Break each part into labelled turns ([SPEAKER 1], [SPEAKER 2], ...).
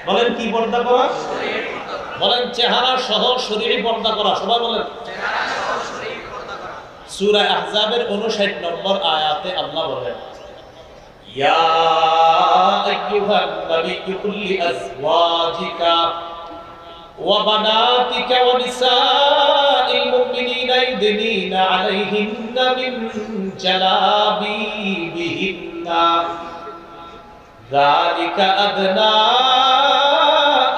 [SPEAKER 1] বলেন কি পর্দা করা? বলেন চেহারা সহ শরীরে পর্দা করা। সবাই বলেন সূরা আহজাবের 59 নম্বর আয়াতে আল্লাহ বলেন, ইয়া আইয়ুহান নাবিয়্যু কুল লিআজওয়াজিকা ওয়া বানাতিকা ওয়া নিসাইল মুমিনিনা ইউদনিনা আলাইহিন্না মিন জালাবিবিহিন্না ذلك أدنى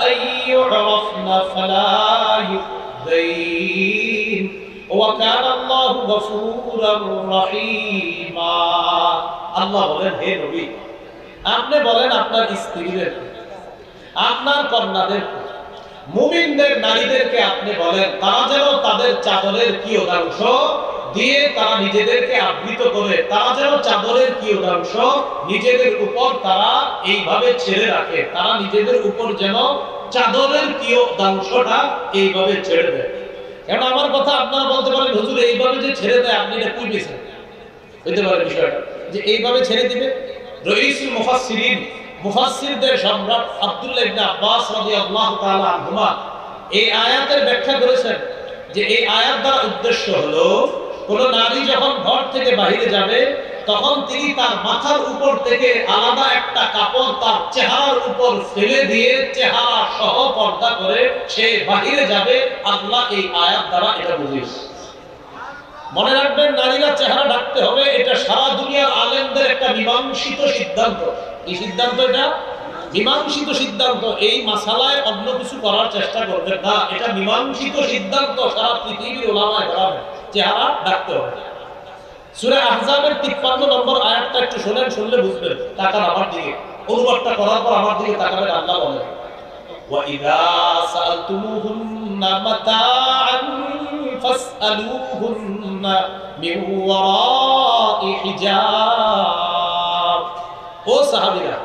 [SPEAKER 1] أن يعرفن فلا يؤذين وكان الله غفورا رحيما। আল্লাহ বলেন, হে নবী, আপনি বলেন আপনার স্ত্রীদের, আপনার কন্যাদের, মুমিনদের নারীদেরকে আপনি বলেন তারা যেন তাদের চাদরের কিয়দাংশ দিয়ে তারা নিজেদেরকে আবৃত করে, তারা যেন চাদরের কিয়দাংশ নিজেদের উপর তারা এইভাবে ছেড়ে রাখে, তারা নিজেদের উপর যেন চাদরের কিয়দাংশটা এইভাবে ছেড়ে দেয়। কারণ আমার কথা আপনারা বলতে পারেন, হুজুর এইভাবে যে ছেড়ে দেয় আপনি এটা কই পেয়েছেন? হইতে পারে বিষয়টা যে এইভাবে ছেড়ে দিবে। রাইসুল মুফাসসিরিন, মুফাসসিরদের সম্রাট আব্দুল্লাহ ইবনে আব্বাস রাদিয়াল্লাহু তাআলা আনহুমা এই আয়াতের ব্যাখ্যা করেছেন যে এই আয়াত দ্বারা উদ্দেশ্য হলো কোন নারী যখন ঘর থেকে বাইরে যাবে তখন তিনি তার মাথার উপর থেকে আলাদা একটা কাপড় তার চেহারার উপর ফেলে দিয়ে চেহারা সহ পর্দা করে সে বাইরে যাবে। আল্লাহ এই আয়াত দ্বারা এটা বুঝিয়েছে। মনে রাখবেন, নারীরা চেহারা ঢাকতে হবে, এটা সারা দুনিয়ার আলেমদের একটা মীমাংসিত সিদ্ধান্ত। এই সিদ্ধান্ত, এটা মীমাংসিত সিদ্ধান্ত। এই মাসালায় অন্য কিছু করার চেষ্টা করবেন না, এটা মীমাংসিত সিদ্ধান্ত। সারা পৃথিবীর উলামায়ে কেরাম চেহারা ঢাকতে হবে। সূরা আহজাবের 53 নম্বর আয়াতটা একটু শুনেন, শুনলে বুঝবেন। তাকান আমার দিকে, অনুবাদটা করার পর আমার দিকে তাকাবেন। আল্লাহ বলেন, ওয়া ইযা সাআলতুমুহুন্না মাতাআন ফাসআলুহুন্না মিন ওয়ারাই হিজাব। ও সাহাবীরা,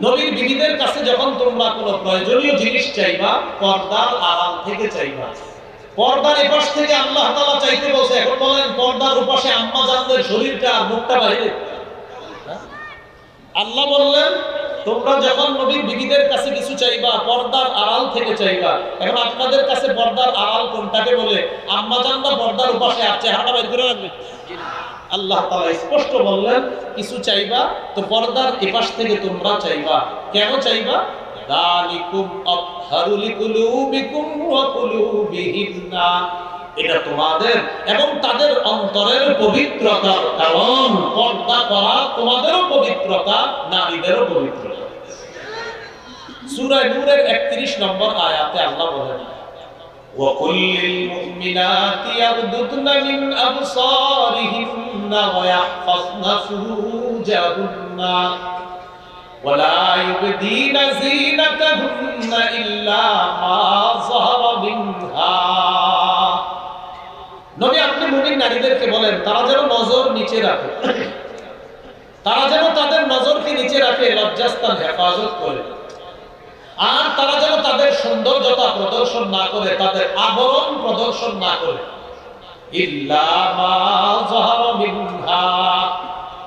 [SPEAKER 1] নবীর বিবিদের কাছে যখন তোমরা কোনো প্রয়োজনীয় জিনিস চাইবা পর্দার আড়াল থেকে চাইবা। পর্দার এপাশ থেকে আল্লাহ তাআলা চাইতে বলছে। এখন বলেন, পর্দার ওপাশে আম্মা জানদের শরীরটা আর মুখটা বাইরে। আল্লাহ বললেন তোমরা যখন নবীর বিবিদের কাছে কিছু চাইবা পর্দার আড়াল থেকে চাইবা। এখন আপনাদের কাছে পর্দার আড়াল কোনটাকে বলে? আম্মা জানরা পর্দার ওপাশে আর চেহারাটা বের করে রাখবে। আল্লাহ তাআলা স্পষ্ট বললেন কিছু চাইবা তো পর্দার এপাশ থেকে তোমরা চাইবা। কেন চাইবা? যালিকুম আতহারু লিকুলুবিকুম ওয়া কুলুবিহিন্না, এটা তোমাদের এবং তাদের অন্তরের পবিত্রতার কারণ। পর্দা করা তোমাদেরও পবিত্রতা, নারীদেরও পবিত্রতা। সূরা নূরের 31 নম্বর আয়াতে আল্লাহ বলেন, وَقُلْ لِلْمُؤْمِنَاتِ يَغْضُضْنَ مِنْ أَبْصَارِهِنَّ وَيَحْفَظْنَ فُرُوجَهُنَّ وَلَا يُبْدِينَ زِينَتَهُنَّ إِلَّا مَا ظَهَرَ مِنْهَا। নবী আপনি মুমিন নারীদেরকে বলেন তারা যেন নজর নিচে রাখে, তারা যেন তাদের নজরকে নিচে রাখে, লজ্জাস্থান হেফাজত করে। আর তারা যেন তাদের সৌন্দর্যতা প্রদর্শন না করে, তাদের আবরণ প্রদর্শন না করে। ইল্লা মা যাহারা মিনহা,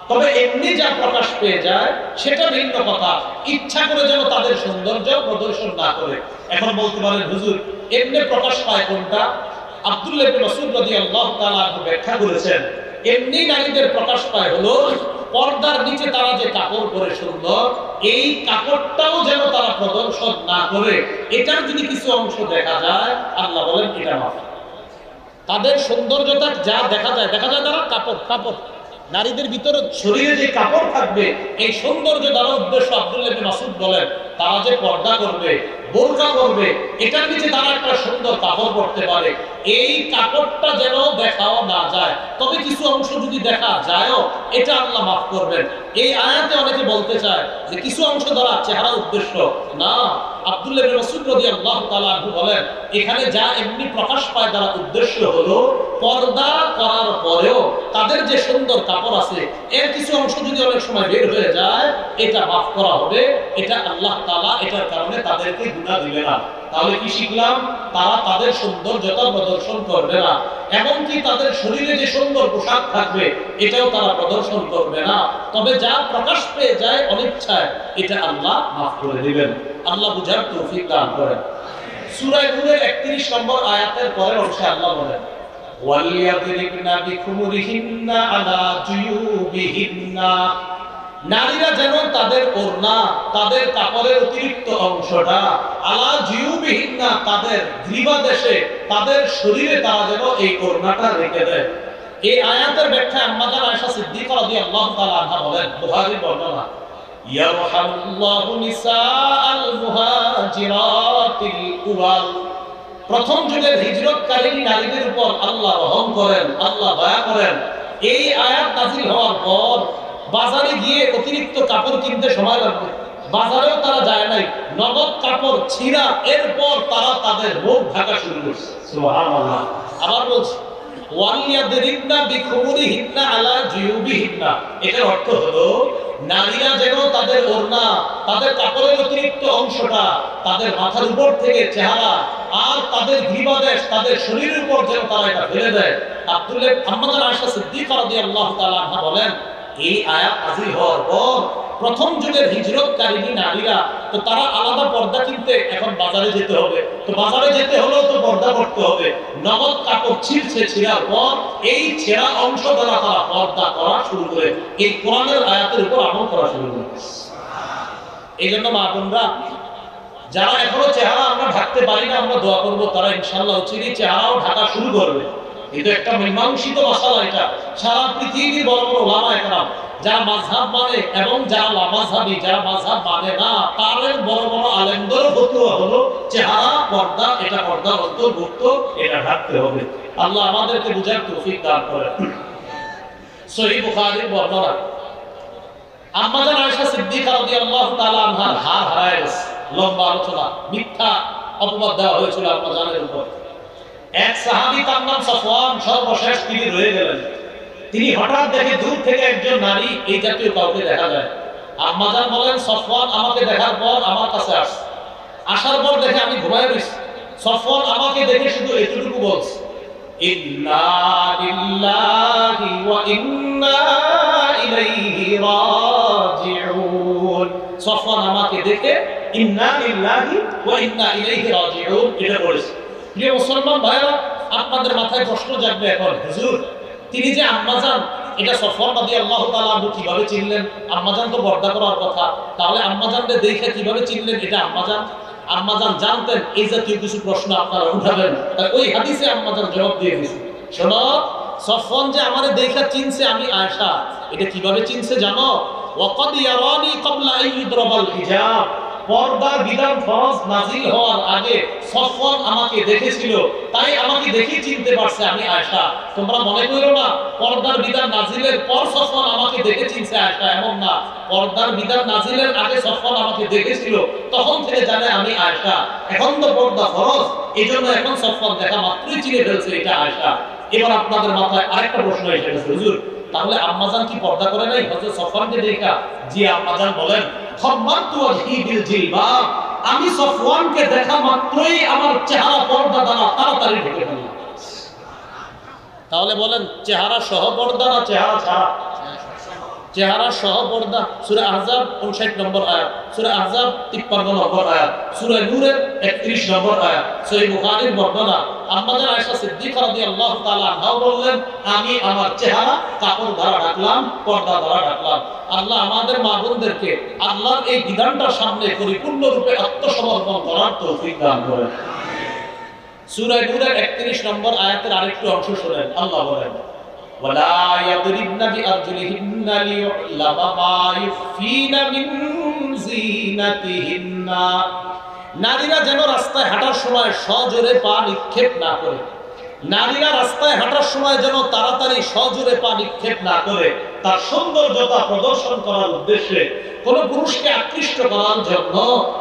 [SPEAKER 1] তবে এমনি যা প্রকাশ পেয়ে যায় সেটা ভিন্ন কথা। ইচ্ছা করে যেন তাদের সৌন্দর্য প্রদর্শন না করে। এখন বলতে পারেন, হুজুর এমনি প্রকাশ পায় কোনটা? আব্দুল্লাহ ইবনে মাসউদ রাদিয়াল্লাহু তাআলা ব্যাখ্যা করেছেন, এমনি নারীদের প্রকাশ পায় হলো পর্দার নিচে তারা যে কাপড় পরে সুন্দর, এই কাপড়টাও যেন তারা প্রদর্শন না করে। এটার যদি কিছু অংশ দেখা যায় আল্লাহ বলেন এটা মাফ। তাদের সৌন্দর্যতা যা দেখা যায় তারা কাপড় নারীদের ভিতরে শরীরে যে কাপড় থাকবে এই সৌন্দর্য দ্বারা উদ্দেশ্য। আব্দুল্লাহ ইবনে মাসউদ বলেন তারা যে পর্দা করবে, বোরকা করবে, এটার নিচে তারা একটা সুন্দর কাপড় পরতে পারে। এই কাপড়টা যেন দেখাও না যায়, তবে কিছু অংশ যদি দেখা যায়ও এটা আল্লাহ মাফ করবেন। এই আয়াতে অনেকে বলতে চায় যে কিছু অংশ দ্বারা চেহারা উদ্দেশ্য না। আব্দুল্লাহ ইবনে মাসউদ রাদিয়াল্লাহু তাআলা আনহু বলেন এখানে যা এমনি প্রকাশ পায় দ্বারা উদ্দেশ্য হলো পর্দা করার পরেও তাদের যে সুন্দর কাপড় আছে এর কিছু অংশ যদি অনেক সময় বের হয়ে যায় এটা মাফ করা হবে। এটা আল্লাহ তাআলা এটার কারণে তাদেরকে গুনাহ দিবে না। তাহলে কি শিখলাম? তারা তাদের সৌন্দর্যতা প্রদর্শন করবে না, এমনকি তাদের শরীরে যে সুন্দর পোশাক থাকবে এটাও তারা প্রদর্শন করবে না। তবে যা প্রকাশ পেয়ে যায় অনিচ্ছায় এটা আল্লাহ মাফ করে দিবেন। আল্লাহ বুঝার তৌফিক দান করেন। সূরা নূরের 31 নম্বর আয়াতের পরের অংশে আল্লাহ বলেন, ওয়ালিয়াদরিবনা বিখুমুরিহিন্না আলা জুয়ুবিহিন্না, নারীরা যেন তাদের ওড়না, তাদের কাপড়ের অতিরিক্ত অংশটা, আলা জুয়ুবিহিন্না, তাদের গ্রীবাদেশে, তাদের শরীরে তারা যেন এই ওড়নাটা রেখে দেয়। এই আয়াতের ব্যাখ্যা আম্মা জান আয়েশা সিদ্দিকা রাদিয়াল্লাহু তাআলা আনহা বলেন, বুখারীর বর্ণনা, ইয়ারহামুল্লাহু নিসাআল মুহাজিরাতিল উওয়াল, প্রথম যুগের হিজরতকারী নারীদের উপর আল্লাহ রহম করেন, আল্লাহ দয়া করেন। এই আয়াত নাযিল হওয়ার পর বাজারে গিয়ে অতিরিক্ত কাপড় কিনতে সময় লাগবে, বাজারেও তারা যায় নাই, নগদ কাপড় ছিঁড়া, এরপর তারা তাদের মুখ ঢাকা শুরু করছে। সুবহানাল্লাহ। আবার বলছি, ওয়ালিয়াদরিবনা বিখুমুরিহিন্না আলা জুয়ুবিহিন্না, এটার অর্থ হলো নারীরা যেন তাদের ওড়না, তাদের কাপড়ের অতিরিক্ত অংশটা তাদের মাথার উপর থেকে চেহারা আর তাদের গ্রীবাদেশ, তাদের শরীরের উপর যেন তারা এটা ফেলে দেয়। আব্দুল্লাহ আম্মা জান আয়েশা সিদ্দিকা রাদিয়াল্লাহু তাআলা আনহা বলেন, এই আয়াত নাযিল হওয়ার পর প্রথম যুগের হিজরতকারী নারীরা তো তারা আলাদা পর্দা কিনতে এখন বাজারে যেতে হবে, তো বাজারে যেতে হলেও তো পর্দা করতে হবে। নগদ কাপড় ছিঁড়ছে, ছিঁড়ার পর এই ছেঁড়া অংশ দ্বারা তারা পর্দা করা শুরু করে, এই কোরআনের আয়াতের উপর আমল করা শুরু করে। এই জন্য মা বোনরা, যারা এখনো চেহারা আমরা ঢাকতে পারি না, আমরা দোয়া করবো তারা ইনশাআল্লাহ চিনি চেহারাও ঢাকা শুরু করবে। কিন্তু একটা মীমাংসিত মাসালা এটা, সারা পৃথিবীর বড় বড় ওলামা একরাম যারা মাযহাব মানে এবং যারা লামাযহাবী, যারা মাযহাব মানে না, তাদের বড় বড় আলেমদের ফতোয়া হলো চেহারা পর্দা, এটা পর্দার অন্তর্ভুক্ত, এটা ঢাকতে হবে। আল্লাহ আমাদেরকে বুঝার তৌফিক দান করেন। সহিহ বুখারীর বর্ণনা, আম্মা জান আয়েশা সিদ্দিকা রাদিয়াল্লাহু তাআলা আনহার হার হারায় গেছে। লম্বা আলোচনা, মিথ্যা অপবাদ দেওয়া হয়েছিল আম্মা জানের উপর। এক সাহাবী তার নাম সফওয়ান, সর্বশেষ তিনি রয়ে গেলেন। তিনি হঠাৎ দেখে দূর থেকে একজন নারী, এই জাতীয় কাউকে দেখা যায়। আম্মা জান বলেন, সফওয়ান আমাকে দেখার পর আমার কাছে আসে, আসার পর দেখে আমি ঘুমায় রইছি। সফওয়ান আমাকে দেখে শুধু এতটুকু বলছে, ইন্না লিল্লাহি ওয়া ইন্না ইলাইহি রাজিউন। সফওয়ান আমাকে দেখে ইন্না লিল্লাহি ওয়া ইন্না ইলাইহি রাজিউন এটা বলেছে। প্রিয় মুসলমান ভাইরা, আপনাদের মাথায় প্রশ্ন জাগবে এখন, হুজুর তিনি যে আম্মাজান, এটা সফওয়ান রাদিয়াল্লাহু তাআলা আনহু কিভাবে চিনলেন? আম্মাজান তো পর্দা করার কথা, তাহলে আম্মাজানকে দেখে কিভাবে চিনলেন এটা আম্মাজান? আম্মাজান জানতেন এই জাতীয় কিছু প্রশ্ন আপনারা উঠাবেন, তাই ওই হাদিসে আম্মাজান জবাব দিয়ে দিয়েছে। শোনো, সফওয়ান যে আমারে দেখে চিনছে আমি আয়েশা, এটা কিভাবে চিনছে জানো? ওয়াকাদ ইয়ারানি ক্বাবলা আন ইউদরাবাল হিজাব, পর্দার বিধান ফরজ নাযিল হওয়ার আগে সফওয়ান আমাকে দেখেছিল, তাই আমাকে দেখে চিনতে পারছে আমি আয়েশা। তোমরা মনে করো না পর্দার বিধান নাযিলের পর সফওয়ান আমাকে দেখে চিনছে আয়েশা, এমন না। পর্দার বিধান নাযিলের আগে সফওয়ান আমাকে দেখেছিল, তখন থেকে জানে আমি আয়েশা। এখন তো পর্দা ফরজ, এজন্য এখন সফওয়ান দেখা মাত্রই চিনে ফেলছে এটা আয়েশা। এবার আপনাদের মাথায় আরেকটা প্রশ্ন এসে গেছে, হুজুর তাহলে আম্মাজান কি পর্দা করে নাই হযরত সফওয়ানকে দেখা? জি, আম্মাজান বলেন, খাম্মাতু ওয়াজহি বিল জিলবাব, আমি সফওয়ানকে দেখা মাত্রই আমার চেহারা পর্দা দ্বারা তাড়াতাড়ি ঢেকে ফেললাম। তাহলে বলেন, চেহারা সহ পর্দা না চেহারা ছাড়া? চেহারা সহ পর্দা। সূরা আহজাব 59 নম্বর আয়াত, সূরা আহজাব 53 নম্বর আয়াত, সূরা নূরের 31 নম্বর আয়াত, সহিহ বুখারীর বর্ণনা। আম্মা জান আয়েশা সিদ্দিকা রাদিয়াল্লাহু তাআলা আনহা বললেন, আমি আমার চেহারা কাপড় দ্বারা ঢাকলাম, পর্দা দ্বারা ঢাকলাম। আল্লাহ আমাদের মা বোনদেরকে আল্লাহর এই বিধানটার সামনে পরিপূর্ণরূপে আত্মসমর্পণ করার তৌফিক দান করেন। সূরা নূরের 31 নম্বর আয়াতের আরেকটি অংশ শুনেন, আল্লাহ বলেন, ওয়ালা ইয়াদরিবনা বিআরজুলিহিন্না লিয়ু'লামা মা ইউখফিনা মিন যিনাতিহিন্না, নারীরা যেন রাস্তায় হাঁটার সময় সজোরে পা নিক্ষেপ না করে। নারীরা রাস্তায় হাঁটার সময় যেন তাড়াতাড়ি সজোরে পা নিক্ষেপ না করে, তার সৌন্দর্যতা প্রদর্শন করার উদ্দেশ্যে, কোন পুরুষকে আকৃষ্ট করার জন্য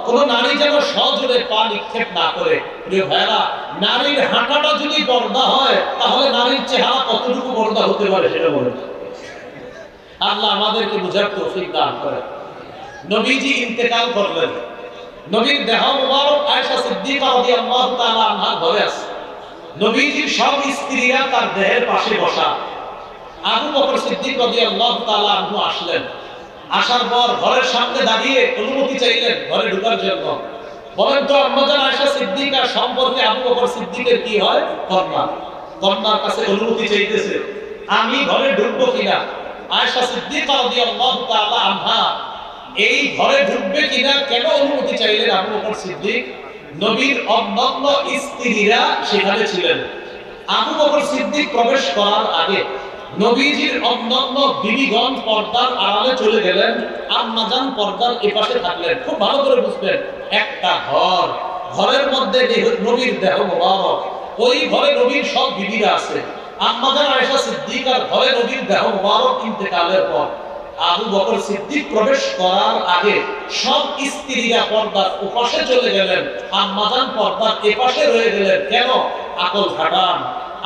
[SPEAKER 1] কোন নারী যেন সজোরে পা নিক্ষেপ না করে। প্রিয় ভাইরা, নারীর হাঁটাটা যদি পর্দা হয়, তাহলে নারীর চেহারা কতটুকু পর্দা হতে পারে সেটা বলেন। আল্লাহ আমাদেরকে বুঝার তৌফিক দান করেন। নবীজি ইন্তেকাল করলেন, নবীর দেহ মুবারক আয়েশা সিদ্দিকা রাদিয়াল্লাহু তাআলা আনহা ঘরে আছে। নবীজির সব স্ত্রীরা তার দেহের পাশে বসা। আবু বকর সিদ্দিক রাদিয়াল্লাহু তাআলা আনহু আসলেন। আসার পর ঘরের সামনে দাঁড়িয়ে অনুমতি চাইলেন ঘরে ঢোকার জন্য। বলেন তো আম্মাজান আয়েশা সিদ্দিকা সম্পর্কে আবু বকর সিদ্দিকের কি হয়? কন্যা। কন্যার কাছে অনুমতি চাইতেছে, আমি ঘরে ঢুকবো কিনা। আয়েশা সিদ্দিকা রাদিয়াল্লাহু তাআলা আনহা এই ঘরে ঢুকবে কিনা কেন অনুমতি চাইলেন আবু বকর সিদ্দিক? নবীর অন্যান্য স্ত্রীরা সেখানে ছিলেন। আবু বকর সিদ্দিক প্রবেশ করার আগে নবীজির অন্যান্য বিবিগণ পর্দার আড়ালে চলে গেলেন, আম্মাজান পর্দার এপাশে থাকলেন। খুব ভালো করে বুঝবেন, একটা ঘর, ঘরের মধ্যে নবীর দেহ মোবারক, ওই ঘরে নবীর সব বিবিরা আছে। আম্মাজান আয়েশা সিদ্দিকার ঘরে নবীর দেহ মোবারক ইন্তেকালের পর আবু বকর সিদ্দিক প্রবেশ করার আগে সব স্ত্রীরা পর্দার ওপাশে চলে গেলেন, আম্মাজান পর্দার এপাশে রয়ে গেলেন। কেন? আকল খাটান।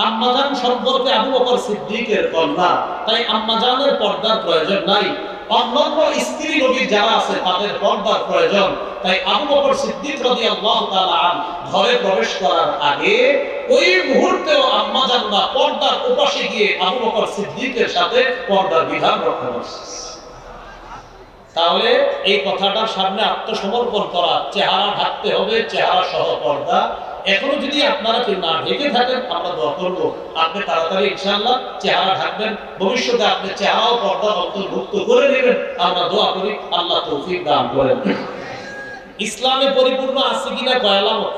[SPEAKER 1] আম্মাজান সম্পর্কে আবু বকর সিদ্দিকের কন্যা, তাই আম্মাজানের পর্দার প্রয়োজন নাই। অন্যান্য স্ত্রী নবী যারা আছে তাদের পর্দার প্রয়োজন। তাই আবু বকর সিদ্দিক রাদিয়াল্লাহু তাআলা আনহু ঘরে প্রবেশ করার আগে ওই মুহূর্তেও আম্মাজানরা পর্দার ওপাশে গিয়ে আবু বকর সিদ্দিকের সাথে পর্দার বিধান রক্ষা করছে। তাহলে এই কথাটার সামনে আত্মসমর্পণ করা, চেহারা ঢাকতে হবে, চেহারা সহ পর্দা। এখনো যদি আপনারা কেউ না ঢেকে থাকেন, আমরা দোয়া করবো আপনি তাড়াতাড়ি ইনশাআল্লাহ চেহারা ঢাকবেন। ভবিষ্যতে আপনি চেহারাও পর্দা অন্তর্ভুক্ত করে নেবেন। আমরা দোয়া করি আল্লাহ তৌফিক দান করেন। ইসলামে পরিপূর্ণ আছে কিনা কয় আলামত?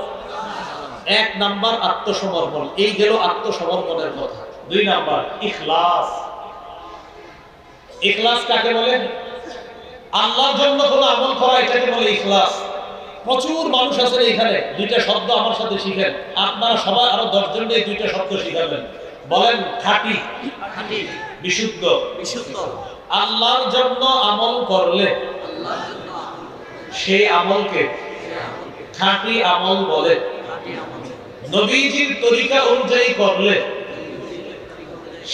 [SPEAKER 1] 1 নাম্বার আত্মসমর্পণ। এই গেল আত্মসমর্পণের কথা। 2 নাম্বার ইখলাস। ইখলাস কাকে বলে? আল্লাহর জন্য কোন আমল করা, এটাকে বলে ইখলাস। প্রচুর মানুষ আছে এখানে, 2টা শব্দ আমার সাথে শিখেন। আপনারা সবাই আরো 10 জন এই 2টা শব্দ শিখাবেন। বলেন খাঁটি, বিশুদ্ধ। আল্লাহর জন্য আমল করলে সেই আমলকে খাঁটি আমল বলে। নবীজির তরিকা অনুযায়ী করলে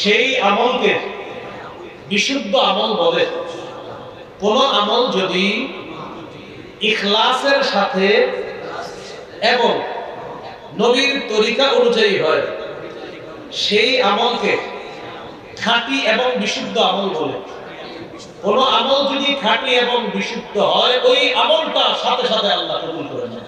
[SPEAKER 1] সেই আমলকে বিশুদ্ধ আমল বলে। কোন আমল যদি ইখলাসের সাথে এবং নবীর তরিকা অনুযায়ী হয়, সেই আমলকে খাঁটি এবং বিশুদ্ধ আমল বলে। কোন আমল যদি খাঁটি এবং বিশুদ্ধ হয়, ওই আমলটা সাথে সাথে আল্লাহ কবুল করে নেন।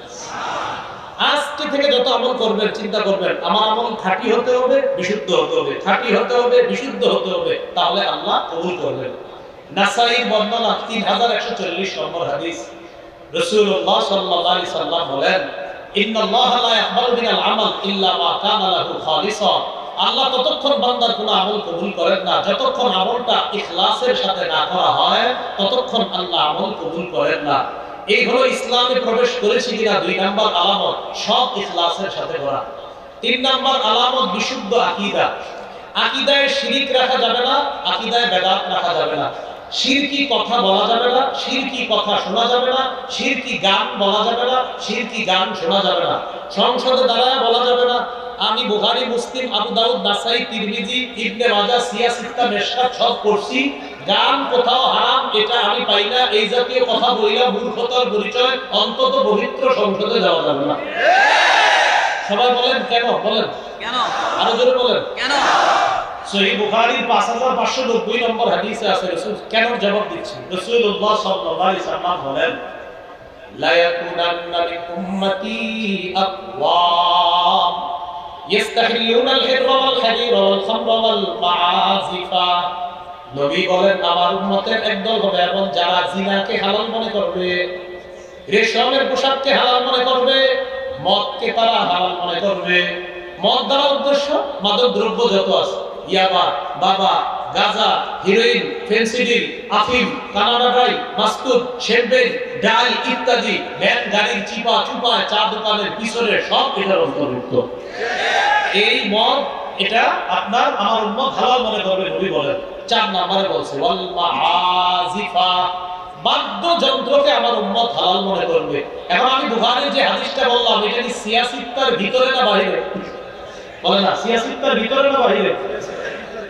[SPEAKER 1] আজকে থেকে যত আমল করবেন চিন্তা করবেন আমার আমল খাঁটি হতে হবে, বিশুদ্ধ হতে হবে, খাঁটি হতে হবে, বিশুদ্ধ হতে হবে, তাহলে আল্লাহ কবুল করবেন। নাসাঈর বর্ণনা 3140 নম্বর হাদিস। রাসূলুল্লাহ সাল্লাল্লাহু আলাইহি সাল্লাম বলেন, ইন্নাল্লাহা লা ইয়াকবালু মিনাল আমাল ইল্লা মা কানা লাহু খালিসা। আল্লাহ ততক্ষণ বান্দার কোনো আমল কবুল করেন না যতক্ষণ আমলটা ইখলাসের সাথে না করা হয়, ততক্ষণ আল্লাহ আমল কবুল করেন না। এই হলো ইসলামে প্রবেশ করেছি কিনা 2 নাম্বার আলামত, সব ইখলাসের সাথে করা। 3 নাম্বার আলামত বিশুদ্ধ আকীদা। আকীদায় শিরক রাখা যাবে না, আকীদায় বেদাত রাখা যাবে না। শিরকি কথা বলা যাবে না, শিরকি কথা শোনা যাবে না, শিরকি গান বলা যাবে না, শিরকি গান শোনা যাবে না। সংসদে দাঁড়ায় বলা যাবে না আমি বুখারী, মুসলিম, আবু দাউদ, নাসাই, তিরমিজি, ইবনে মাজাহ, সিয়াসিত্তা, মেশকাত সব পড়ছি, গান কোথাও হারাম এটা আমি পাই না, এই জাতীয় কথা বইলা মূর্খতার পরিচয় অন্তত পবিত্র সংসদে যাওয়া যাবে না। সবাই বলেন কেন? বলেন কেন? আরো জোরে বলেন কেন? সহিহ বুখারীর 5590 নম্বর হাদিসে আছে, রাসূল কেন জবাব দিচ্ছি। রাসূলুল্লাহ সাল্লাল্লাহু আলাইহি সাল্লাম বলেন, লা ইয়াকুনান্না মিন উম্মতি আকওয়াম ইস্তাহিলুনাল হিররা ওয়াল হারিরা ওয়াল খামরা ওয়াল মাআজিফা। নবী বলেন আমার উম্মতের একদল হবে এমন যারা জিনাকে হালাল মনে করবে, রেশমের পোশাককে হালাল মনে করবে, মদকে তারা হালাল মনে করবে। মদ দ্বারা উদ্দেশ্য মাদক দ্রব্য যত আছে, ইয়াবা, বাবা, গাঁজা, হিরোইন, ফেন্সিডিল, আফিম, কানাডাই, মাস্তুদ, শেরবেন, ডাল ইত্যাদি, ভ্যান গাড়ির চিপা চুপা, চা দোকানের পিছনে সব এটার অন্তর্ভুক্ত। এই মদ এটা আপনার আমার উম্মত হালাল মনে করবে নবী বলেন। 4 নম্বরে বলছে ওয়াল মাআজিফা, বাদ্যযন্ত্রকে আমার উম্মত হালাল মনে করবে। এখন আমি বুখারীর যে হাদিসটা বললাম এটা কি সিয়াসিত্তার ভিতরে না বাইরে? বলে না সিয়াসিত্তার ভিতরে না বাইরে?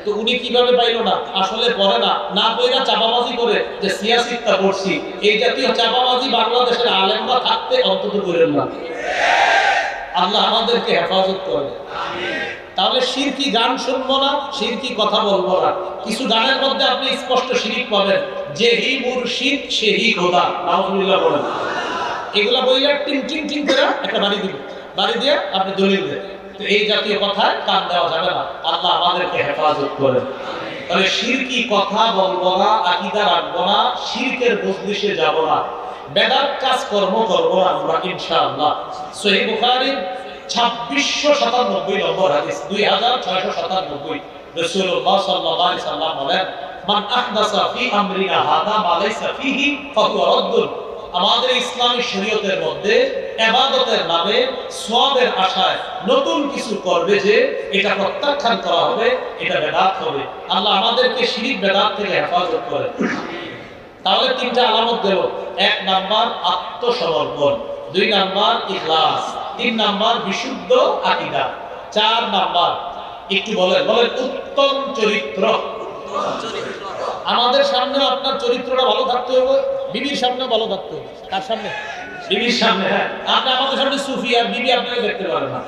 [SPEAKER 1] তো উনি কিভাবে পাইলো না? আসলে পড়ে না, না পড়া চাপাবাজি করে যে সিয়াসিত্তা পড়ছি। এই জাতীয় চাপাবাজি বাংলাদেশের আলেমরা থাকতে অন্তত করেন না। আল্লাহ আমাদেরকে হেফাজত করবে। তাহলে শিরকি গান শুনবো না, শিরকি কথা বলবো না। কিছু গানের মধ্যে আপনি স্পষ্ট শিরিক পাবেন, যেহি মুর্শিদ সেহি খোদা, নাউজুবিল্লাহ বলেন। এগুলা বইলে টিং টিং টিং করে একটা বাড়ি দিবে, বাড়ি দিয়ে আপনি দলিল দেন। তো এই জাতীয় কথায় কান দেওয়া যাবে না। আল্লাহ আমাদেরকে হেফাজত করেন। তাহলে শিরকি কথা বলবো না, আকীদা রাখবো না, শিরকের মজলিসে যাব না, বেদাত কাজ কর্ম করবো না আমরা ইনশাআল্লাহ। সহিহ বুখারীর 2697 নম্বর হাদিস, 2697, রাসূলুল্লাহ সাল্লাল্লাহু আলাইহি সাল্লাম বলেন, মান আহদাসা ফি আমরিনা হাদা মা লাইসা ফিহি ফাহুয়া রাদ্দুন। আমাদের ইসলামী শরীয়তের মধ্যে ইবাদতের নামে সওয়াবের আশায় নতুন কিছু করবে যে এটা প্রত্যাখ্যান করা হবে, এটা বেদাত হবে। আল্লাহ আমাদেরকে শিরক বেদাত থেকে হেফাজত করেন। তাহলে তিনটা আলামত দেব। 1 নাম্বার আত্মসমর্পণ, 2 নাম্বার ইখলাস, 3 নাম্বার বিশুদ্ধ আকীদা, 4 নাম্বার একটু বলেন উত্তম চরিত্র। আমাদের সামনে আপনার চরিত্রটা ভালো থাকতে হবে, বিবির সামনে ভালো থাকতে হবে। তার সামনে? বিবির সামনে। হ্যাঁ, আপনি আমাদের সামনে সুফি আর বিবি আপনাকে দেখতে পারেন না,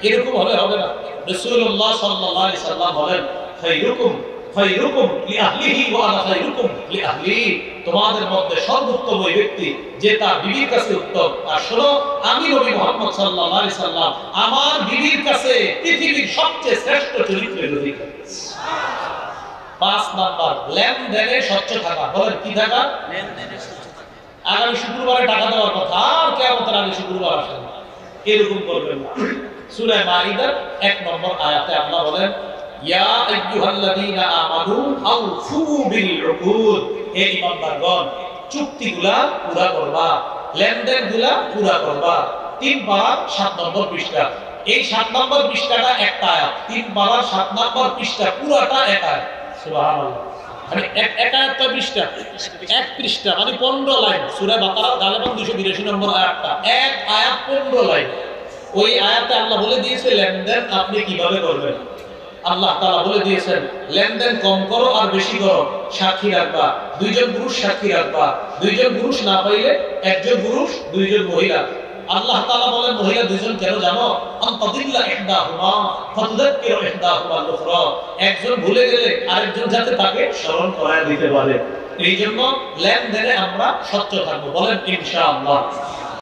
[SPEAKER 1] এরকম হলে হবে না। রাসূলুল্লাহ সাল্লাল্লাহু আলাইহি সাল্লাম বলেন, খায়রুকুম খায়রুকুম লিআহলিহি ওয়া আনা খায়রুকুম লিআহলি। তোমাদের মধ্যে সর্বোত্তম ওই ব্যক্তি যে তার বিবির কাছে উত্তম। আর শোনো, আমি নবী মুহাম্মদ সাল্লাল্লাহু আলাইহি সাল্লাম আমার বিবির কাছে পৃথিবীর সবচেয়ে শ্রেষ্ঠ চরিত্রের অধিকারী। 5 নাম্বার লেনদেনে স্বচ্ছ থাকা। বলেন কি থাকা? লেনদেনে স্বচ্ছ থাকা। আগামী শুক্রবারে টাকা দেওয়ার কথা, আর কিয়ামতের আগে শুক্রবার আসে না, এরকম করবেন না। সূরা মাইদার 1 নম্বর আয়াতে আল্লাহ বলেন, ইয়া আইয়ুহাল্লাযীনা আমানু আউফু বিল উকুদ। হে ঈমানদারগণ, চুক্তিগুলা পুরা করবা, লেনদেনগুলা পুরা করবা। 3 পারা 7 নম্বর পৃষ্ঠা। এই 7 নম্বর পৃষ্ঠাটা একটা আয়াত, 3 পারা 7 নম্বর পৃষ্ঠা পুরাটা এক আয়াত। সুবহানাল্লাহ। মানে এক আয়াতটা পৃষ্ঠা, এক পৃষ্ঠা মানে 15 লাইন। সূরা বাকারা গালেবান 282 নম্বর আয়াতটা, এক আয়াত 15 লাইন। ওই আয়াতে আল্লাহ বলে দিয়েছে লেনদেন আপনি কিভাবে করবেন। আল্লাহ তাআলা বলে দিয়েছেন, লেনদেন কম করো আর বেশি করো, সাক্ষী রাখবা, 2 জন পুরুষ সাক্ষী রাখবা। 2 জন পুরুষ না পাইলে 1 জন পুরুষ, 2 জন মহিলা। আল্লাহ তাআলা বলেন মহিলা 2 জন কেন জানো? আনতাদিল্লা ইহদাহুমা ফাতুযাক্কিরু ইহদাহুমা আল-উখরা। একজন ভুলে গেলে আরেকজন যাতে তাকে স্মরণ করায় দিতে পারে। এইজন্য লেনদেনে আমরা স্বচ্ছ থাকবো। বলেন ইনশাআল্লাহ।